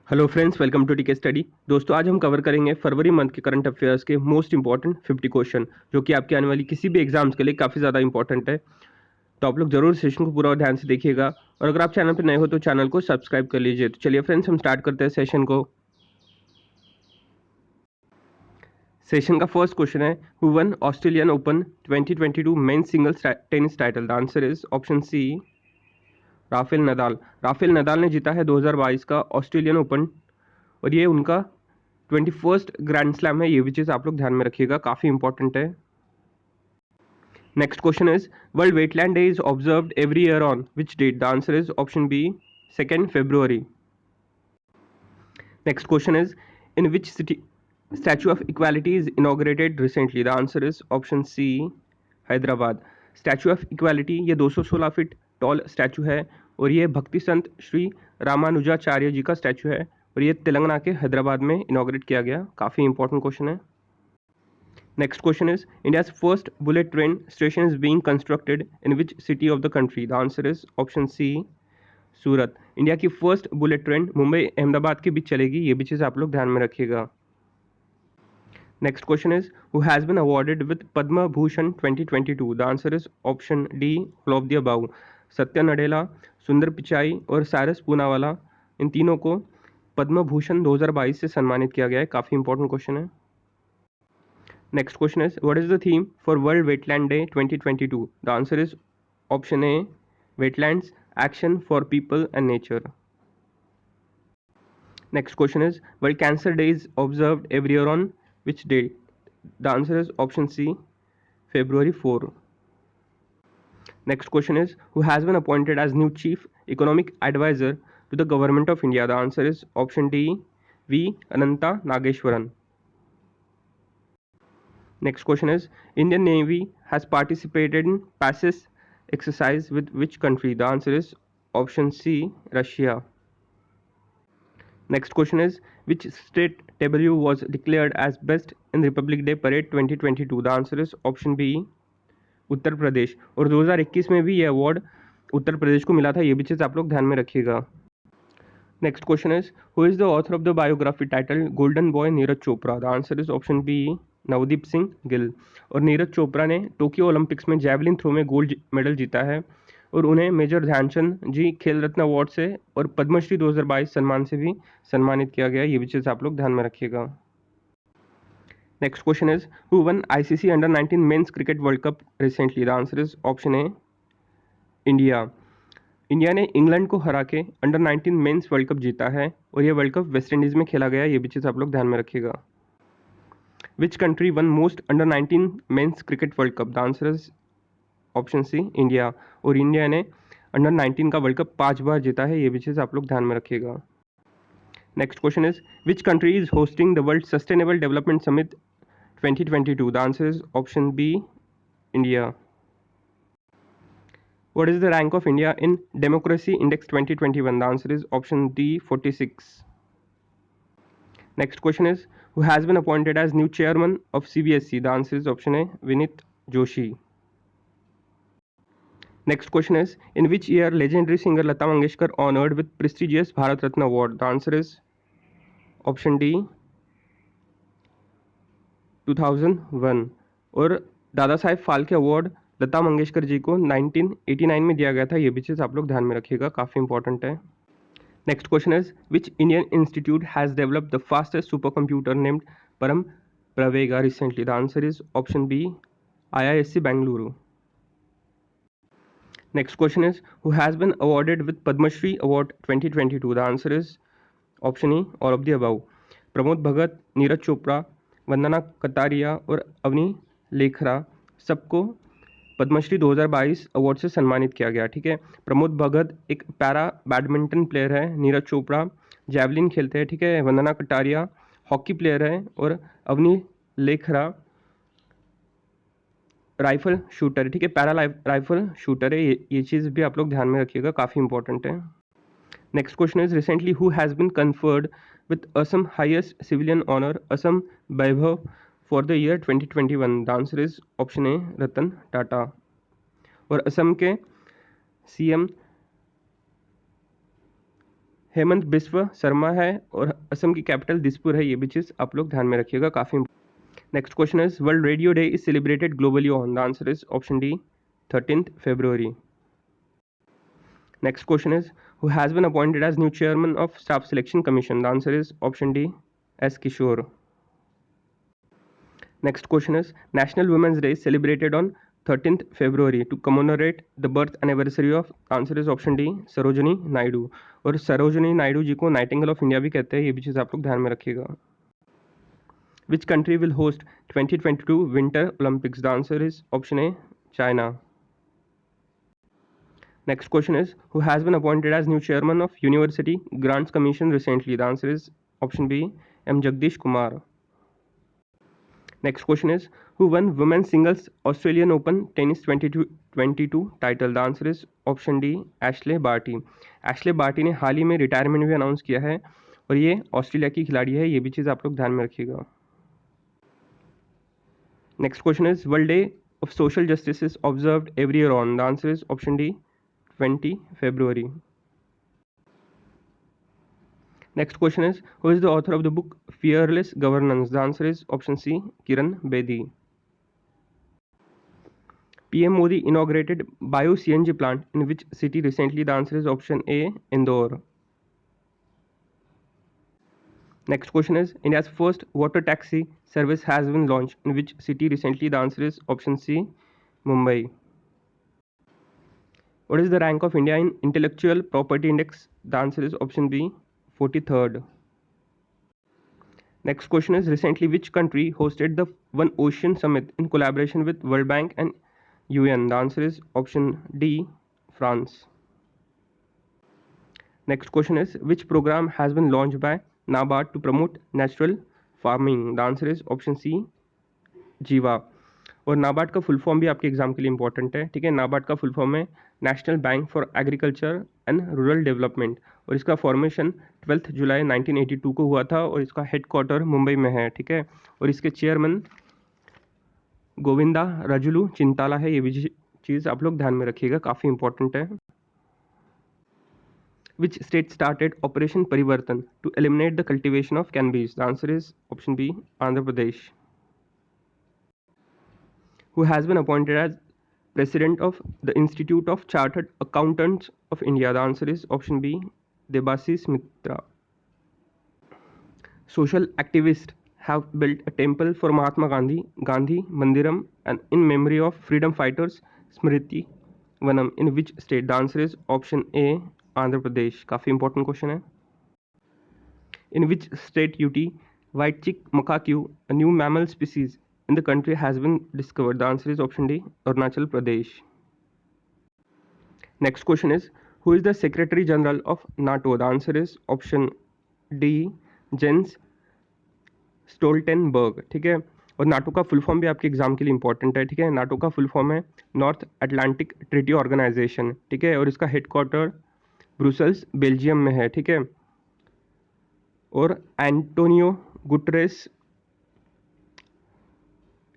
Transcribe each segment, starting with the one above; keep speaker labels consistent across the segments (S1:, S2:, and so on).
S1: Hello friends, welcome to टीके study. दोस्तों, आज हम कवर करेंगे फरवरी मंथ के करंट अफेयर्स के मोस्ट इंपॉर्टेंट 50 क्वेश्चन, जो कि आपके आने वाली किसी भी एग्जाम्स के लिए काफ़ी ज़्यादा इंपॉर्टेंट है। तो आप लोग जरूर सेशन को पूरा ध्यान से देखिएगा, और अगर आप चैनल पर नए हो तो चैनल को सब्सक्राइब कर लीजिए। तो चलिए फ्रेंड्स, हम स्टार्ट करते हैं सेशन को। सेशन का फर्स्ट क्वेश्चन है, who won Australian Open 2022 men's singles tennis title? The answer is option C, Rafael Nadal. Rafael Nadal ने जीता है 2022 का ऑस्ट्रेलियन ओपन, और ये उनका 21st ग्रैंड स्लैम है। ये भी चीज़ आप लोग ध्यान में रखिएगा, काफ़ी इंपॉर्टेंट है। Next question is, World Wetland Day is observed every year on which date? The answer is option B, 2 February। Next question is, in which city Statue of Equality is inaugurated recently? The answer is option C, Hyderabad. Statue of Equality ये 216 feet tall statue है, और ये भक्ति संत श्री रामानुजाचार्य जी का statue है, और ये तेलंगाना के हैदराबाद में इनॉग्रेट किया गया। काफ़ी इंपॉर्टेंट क्वेश्चन है। Next question is, India's first bullet train station is being constructed in which city of the country? The answer is option C, Surat. India की first bullet train Mumbai Ahmedabad के बीच चलेगी। ये भी चीज़ आप लोग ध्यान में रखिएगा। Next question is, who has been awarded with Padma Bhushan 2022? The answer is option D, all of the above. Satya Nadella, Sundar Pichai और साइरस पूनावाला, इन तीनों को पद्म भूषण 2022 से सम्मानित किया गया है। काफ़ी इंपॉर्टेंट क्वेश्चन है। Next question is, what is the theme for World Wetland Day 2022? The answer is option A, wetlands, action for people and nature. Next question is, World Cancer Day is observed every year on which date? The answer is option C, February 4. Next question is, who has been appointed as new Chief Economic Advisor to the Government of India? The answer is option D, V. Ananta Nageshwaran. Next question is, Indian Navy has participated in PASES exercise with which country? The answer is option C, Russia. Next question is, which state W was declared as best in Republic Day Parade 2022? The answer is option B, Uttar Pradesh. और 2021 में भी ये award Uttar Pradesh को मिला था। ये भी चीज़ आप लोग ध्यान में रखिएगा। Next question is, who is the author of the biography title Golden Boy Neeraj Chopra? The answer is option B, Navdeep Singh Gill. और नीरज चोपड़ा ने टोक्यो ओलंपिक्स में जैवलिन थ्रो में गोल्ड मेडल जीता है, और उन्हें मेजर ध्यानचंद जी खेल रत्न अवार्ड से और पद्मश्री 2022 सम्मान से भी सम्मानित किया गया। ये भी चीज़ आप लोग ध्यान में रखिएगा। Next question is, who one ICC under 19 men's cricket World cup recently? The answer is option A, India. India ने इंग्लैंड को हरा के अंडर 19 मेंस वर्ल्ड कप जीता है, और यह वर्ल्ड कप वेस्ट इंडीज़ में खेला गया। ये भी चीज़ आप लोग ध्यान में रखिएगा। Which country won most under 19 men's cricket World Cup? The answer is option C, India. और इंडिया ने अंडर 19 का वर्ल्ड कप 5 बार जीता है। ये भी चीज़ आप लोग ध्यान में रखिएगा। Next question is, which country is hosting the World Sustainable Development Summit 2022? The answer is option B, India. What is the rank of India in Democracy Index 2021? The answer is option D, 46. Next question is, who has been appointed as new chairman of CBSE? The answer is option A, Vinit Joshi. Next question is, in which year legendary singer Lata Mangeshkar honored with prestigious Bharat Ratna award? The answer is option D, 2001. और Dada Saheb Phalke award Lata Mangeshkar ji को 1989 में दिया गया था। ये भी चीज़ आप लोग ध्यान में रखिएगा, काफ़ी इंपॉर्टेंट है। Next question is, which Indian institute has developed the fastest supercomputer named Param Pravega recently? The answer is option B, IISc Bangalore. Next question is, who has been awarded with Padma Shri Award 2022? The answer is option E, all of the above. Pramod Bhagat, Neeraj Chopra, वंदना कतारिया और अवनी लेखरा, सबको Padmashri 2022 award से सम्मानित किया गया। ठीक है, प्रमोद भगत एक para badminton player है, नीरज चोपड़ा जैवलिन खेलते हैं, ठीक है, वंदना कटारिया हॉकी प्लेयर है, और अवनी लेखरा राइफल शूटर, ठीक है, पैरा राइफल शूटर है। ये चीज़ भी आप लोग ध्यान में रखिएगा, काफ़ी इंपॉर्टेंट है। Next question is, recently who has been conferred with Assam highest civilian honour Assam Vaibhav for the year 2021? The answer is option A, Ratan Tata. और असम के सीएम हेमंत बिस्व शर्मा है और असम की कैपिटल दिसपुर है, ये भी चीज़ आप लोग ध्यान में रखिएगा, काफ़ी। Next question is world radio day is celebrated globally on, the answer is option D 13th February. Next question is who has been appointed as new chairman of Staff Selection Commission, the answer is option D S Kishore. Next question is National Women's Day is celebrated on 13th February to commemorate the birth anniversary of, answer is option D Sarojini Naidu. और सरोजनी नायडू जी को Nightingale of India भी कहते हैं, ये भी चीज़ आप लोग ध्यान में रखिएगा. Which country will host 2022 Winter Olympics? The answer is option A China. Next question is who has been appointed as new chairman of University Grants Commission recently? The answer is option B M Jagdish Kumar. Next question is who won women's singles Australian Open Tennis 2022 title? The answer is option D Ashley Barty. Ashley Barty ने हाल ही में retirement भी announce किया है और ये Australia की खिलाड़ी है, ये भी चीज़ आप लोग ध्यान में रखिएगा. Next question is World Day of Social Justice is observed every year on. The answer is option D 20 February. Next question is who is the author of the book Fearless Governance? The answer is option C Kiran Bedi. PM Modi inaugurated bio-CNG plant in which city recently? The answer is option A Indore. Next question is India's first water taxi service has been launched in which city recently? The answer is option C Mumbai. What is the rank of India in Intellectual Property Index? The answer is option B 43rd. Next question is recently which country hosted the One Ocean Summit in collaboration with World Bank and UN? The answer is option D France. Next question is which program has been launched by NABARD to promote natural farming? The answer is option C जीवा. और नाबार्ड का full form भी आपके exam के लिए important है, ठीक है. नाबार्ड का फुल फॉर्म है national bank for agriculture and rural development और इसका फॉर्मेशन 12 जुलाई 1982 को हुआ था और इसका हेडक्वार्टर मुंबई में है, ठीक है. और इसके चेयरमैन गोविंदा राजुलू चिंताला है, ये भी चीज़ आप लोग ध्यान में रखिएगा, काफ़ी इंपॉर्टेंट है. Which state started Operation Parivartan to eliminate the cultivation of cannabis? The answer is option B Andhra Pradesh. Who has been appointed as President of the Institute of Chartered Accountants of India? The answer is option B Debasish Mitra. Social activists have built a temple for Mahatma Gandhi, Gandhi Mandiram, and in memory of freedom fighters Smriti Vanam in which state? The answer is option A Andhra Pradesh. काफ़ी important question है. In which state UT white-cheeked macaque, a new mammal species in the country, has been discovered? The answer is option D Arunachal Pradesh. Next question is who is the Secretary General of NATO? The answer is option D Jens Stoltenberg, ठीक है. और NATO का full form भी आपके exam के लिए important है, ठीक है. नाटो का फुल फॉर्म है नॉर्थ अटलांटिक ट्रीटी ऑर्गेनाइजेशन, ठीक है. और इसका हेडक्वार्टर ब्रुसेल्स बेल्जियम में है, ठीक है. और एंटोनियो गुटरेस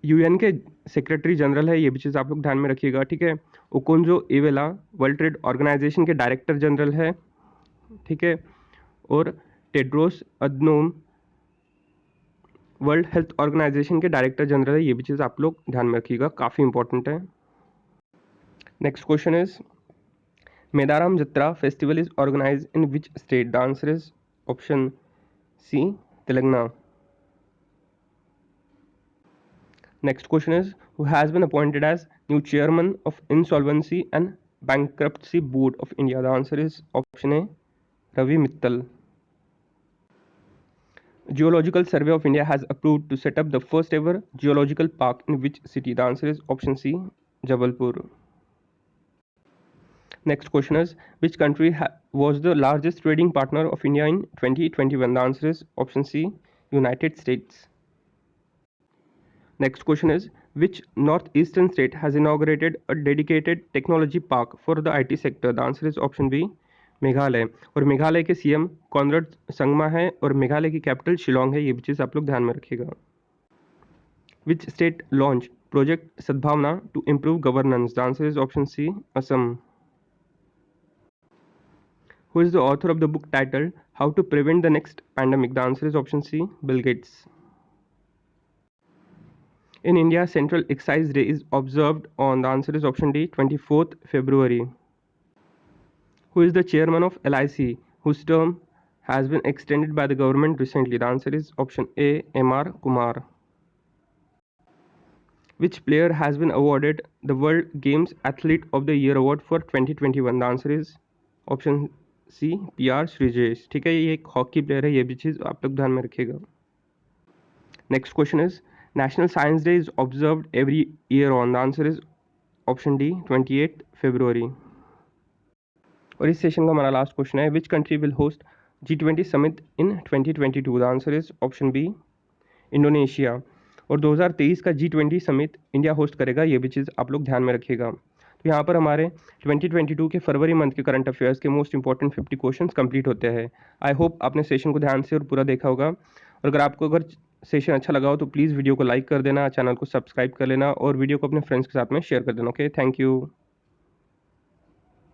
S1: यूएन के सेक्रेटरी जनरल है, ये भी चीज़ आप लोग ध्यान में रखिएगा, ठीक है. Okonjo Iweala World Trade Organization के डायरेक्टर जनरल है, ठीक है. और Tedros Adhanom World Health Organization के डायरेक्टर जनरल है, ये भी चीज़ आप लोग ध्यान में रखिएगा, काफ़ी इंपॉर्टेंट है. Next question is Medaram Jatara festival is organise in which state? The answer is option C Telangana. Next question is who has been appointed as new chairman of Insolvency and Bankruptcy Board of India? The answer is option A Ravi Mittal. Geological Survey of India has approved to set up the first ever geological park in which city? The answer is option C Jabalpur. Next question is which country was the largest trading partner of India in 2021? The answer is option C United States. Next question is which northeastern state has inaugurated a dedicated technology park for the IT sector? The answer is option B Meghalaya. और मेघालय के CM Conrad Sangma है और मेघालय की capital Shillong है, ये भी चीज़ आप लोग ध्यान में रखिएगा. Which state launched project सद्भावना to improve governance? The answer is option C Assam. Who is the author of the book titled How to Prevent the Next Pandemic? The answer is option C, Bill Gates. In India, Central Excise Day is observed on, the answer is option D, 24th February. Who is the chairman of LIC, whose term has been extended by the government recently? The answer is option A, M.R. Kumar. Which player has been awarded the World Games Athlete of the Year award for 2021? The answer is option C, PR Sreejesh. ठीक है, ये एक hockey player है, ये भी चीज़ आप लोग ध्यान में रखिएगा. Next question is National Science Day is observed every year on. The answer is option D, 28 फरवरी. और इस सेशन का हमारा लास्ट क्वेश्चन है, which country will host G20 summit in 2022? The answer is option B, Indonesia. और 2023 का G20 summit India host करेगा, ये भी चीज़ आप लोग ध्यान में रखिएगा. तो यहाँ पर हमारे 2022 के फरवरी मंथ के करंट अफेयर्स के मोस्ट इंपॉर्टेंट 50 क्वेश्चंस कंप्लीट होते हैं. आई होप आपने सेशन को ध्यान से और पूरा देखा होगा. और अगर आपको सेशन अच्छा लगा हो तो प्लीज़ वीडियो को लाइक कर देना, चैनल को सब्सक्राइब कर लेना और वीडियो को अपने फ्रेंड्स के साथ में शेयर कर देना. Okay, thank you.